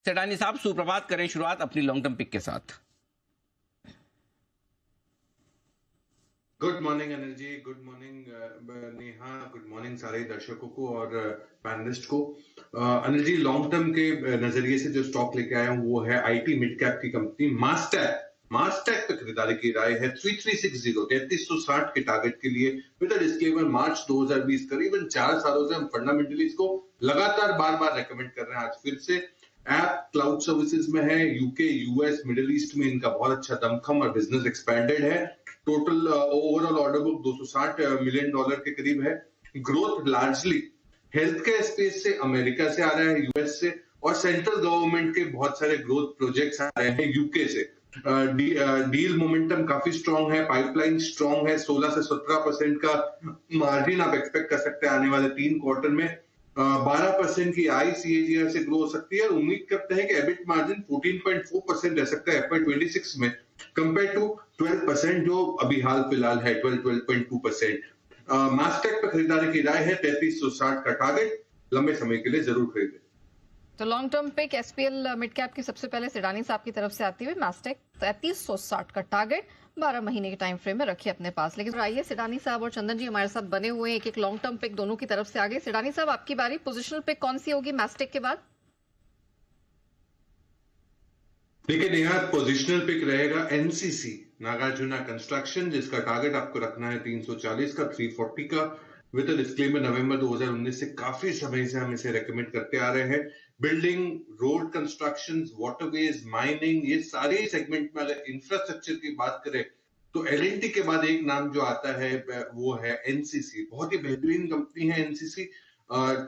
सेठानी साहब सुप्रभात, करें शुरुआत अपनी लॉन्ग टर्म पिक के साथ। Good morning Anil ji, good morning Neha, good morning सारे दर्शकों को और पैनलिस्ट को। अनिल जी, लॉन्ग टर्म के नजरिए से जो स्टॉक लेके आया हूँ वो है आईटी मिड कैप की कंपनी मास्टैक। मास्टैक पे खरीदारी की राय है 3360 3360 के टारगेट के लिए विद डिस्क्लेमर मार्च 2020। करीबन 4 सालों से हम फंडामेंटली इसको लगातार बार बार रेकमेंड कर रहे हैं। आज फिर से ऐप क्लाउड सर्विसेज में है, यूके यूएस मिडिल ईस्ट में इनका बहुत अच्छा दमखम और बिजनेस एक्सपेंडेड है। Total overall order book $260 million के करीब है। Growth largely health care space से, अमेरिका से आ रहा है, यूएस से, और सेंट्रल गवर्नमेंट के बहुत सारे ग्रोथ प्रोजेक्ट्स आ रहे हैं यूके से। डील मोमेंटम काफी स्ट्रांग है, पाइपलाइन स्ट्रांग है। 16 से 17% का मार्जिन आप एक्सपेक्ट कर सकते हैं आने वाले 3 क्वार्टर में। 12% की आई सीएजीआर से ग्रो हो सकती है और उम्मीद करते हैं कि एबिट मार्जिन 14.4% रह सकता है FY26 में, कंपेयर टू 12% जो अभी हाल फिलहाल है 12.2%। मास्टेक पे खरीदारी की राय है, 3360 का टारगेट, लंबे समय के लिए जरूर खरीदें। तो long term pick SPL mid cap की सबसे पहले सिडानी साहब की तरफ से आती हुई मास्टेक 3360 का टारगेट 12 महीने के टाइम फ्रेम में रखिए अपने पास। लेकिन आइए, सिडानी साहब और चंदन जी हमारे साथ बने हुए हैं, एक एक लॉन्ग टर्म पिक दोनों की तरफ से आगे। सिडानी साहब, आपकी बारी। पोजिशनल पिक कौन सी होगी मास्टेक के बाद? देखिए नेहा, पोजिशनल पिक रहेगा एनसीसी, नागार्जुना कंस्ट्रक्शन, जिसका टारगेट आपको रखना है 340 का, 340 का। विद डिस्क्लेमर नवंबर 2019 से काफी समय से हम इसे रेकमेंड करते आ रहे हैं। Building, road construction, waterways, mining, ये सारे सेगमेंट में अगर इंफ्रास्ट्रक्चर की बात करें तो एलएनटी के बाद एक नाम जो आता है वो है एनसीसी। बहुत ही बेहतरीन कंपनी है एनसीसी।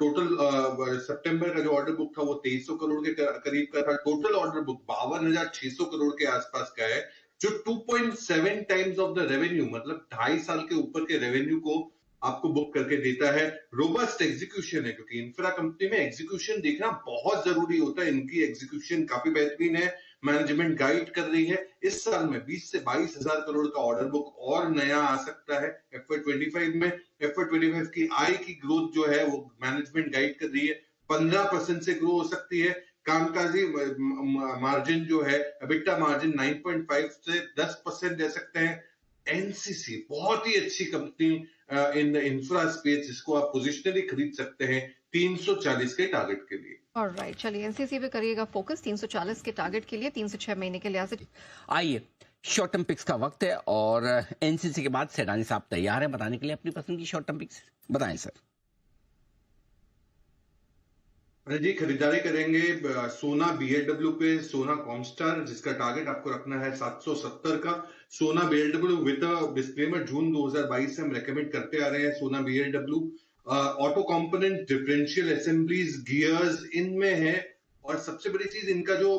टोटल सितंबर का जो ऑर्डर बुक था वो 2300 करोड़ के करीब का था। टोटल ऑर्डर बुक 52,600 करोड़ के आसपास का है, जो 2.7 टाइम्स ऑफ द रेवेन्यू, मतलब 2.5 साल के ऊपर के रेवेन्यू को आपको बुक करके देता है। रोबस्ट एग्जीक्यूशन है, क्योंकि इंफ्रा कंपनी में एग्जीक्यूशन देखना बहुत जरूरी होता है। इनकी एग्जीक्यूशन काफी बेहतरीन है, मैनेजमेंट गाइड कर रही है। इस साल में 20 से 22 हजार करोड़ का ऑर्डर बुक और नया आ सकता है FY25 में। FY25 की आय की ग्रोथ जो है वो मैनेजमेंट गाइड कर रही है, 15% से ग्रो हो सकती है। कामकाजी मार्जिन जो है, एबिटा मार्जिन 9.5 से 10% दे सकते हैं। एनसीसी बहुत ही अच्छी company in the infra space, जिसको आप पोजिशनली खरीद सकते हैं 340 के टारगेट के लिए। ऑलराइट, चलिए एनसीसी पे करिएगा फोकस 340 के टारगेट के लिए, 3 से 6 महीने के लिहाज से। आइए, शॉर्ट टर्म पिक्स का वक्त है और एनसीसी के बाद सेठानी साहब तैयार हैं बताने के लिए अपनी पसंद की शॉर्ट टर्म पिक्स। बताएं सर। जी, खरीदारी करेंगे सोना बीएलडब्ल्यू पे, सोना कॉमस्टार, जिसका टारगेट आपको रखना है 770 का। सोना बीएलडब्ल्यू विद डिस्क्लेमर जून 2022 से हम रेकमेंड करते आ रहे हैं सोना BLW. Auto component, differential assemblies, gears इनमें है, और सबसे बड़ी चीज इनका जो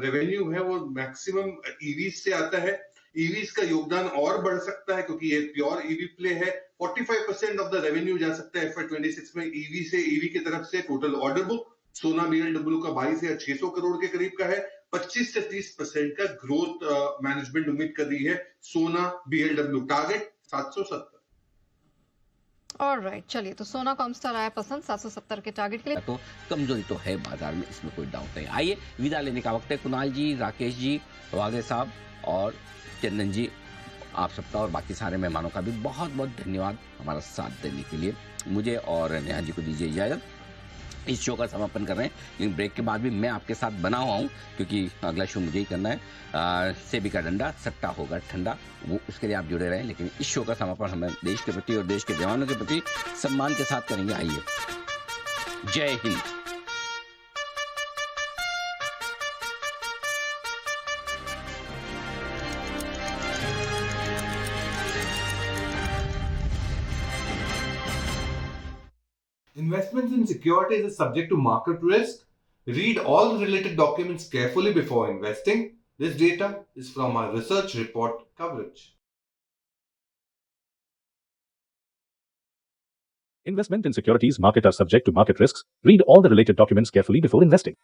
रेवेन्यू है वो मैक्सिमम ईवी से आता है। ईवीज का योगदान और बढ़ सकता है क्योंकि ये प्योर ईवी प्ले है। 45% ऑफ द रेवेन्यू जा सकता है FY26 में ईवी से, ईवी की तरफ से। टोटल ऑर्डर बुक सोना बीएलडब्ल्यू का 22,600 करोड़ के करीब का है। 25 से 30% का ग्रोथ मैनेजमेंट उम्मीद कर रही है। सोना बीएलडब्ल्यू टारगेट 770। ऑलराइट, चलिए, तो सोना कॉमस्टार आया पसंद 770 के टारगेट के लिए। तो कमजोरी तो है बाजार में, इसमें कोई डाउट नहीं। आइए, विदा लेने का वक्त है। कुणाल जी, राकेश जी, वागे साहब और चंदन जी, आप सबका और बाकी सारे मेहमानों का भी बहुत बहुत धन्यवाद हमारा साथ देने के लिए। मुझे और नेहा जी को दीजिए इजाजत। इस शो का समापन कर रहे हैं, लेकिन ब्रेक के बाद भी मैं आपके साथ बना हुआ हूँ, क्योंकि अगला शो मुझे ही करना है। सेबी का डंडा सट्टा होगा ठंडा, वो उसके लिए आप जुड़े रहें। लेकिन इस शो का समापन हमें देश के प्रति और देश के जवानों के प्रति सम्मान के साथ करेंगे। आइए, जय Hind. Investments in securities is subject to market risk. Read all related documents carefully before investing. This data is from our research report coverage. Investment in securities market are subject to market risks. Read all the related documents carefully before investing.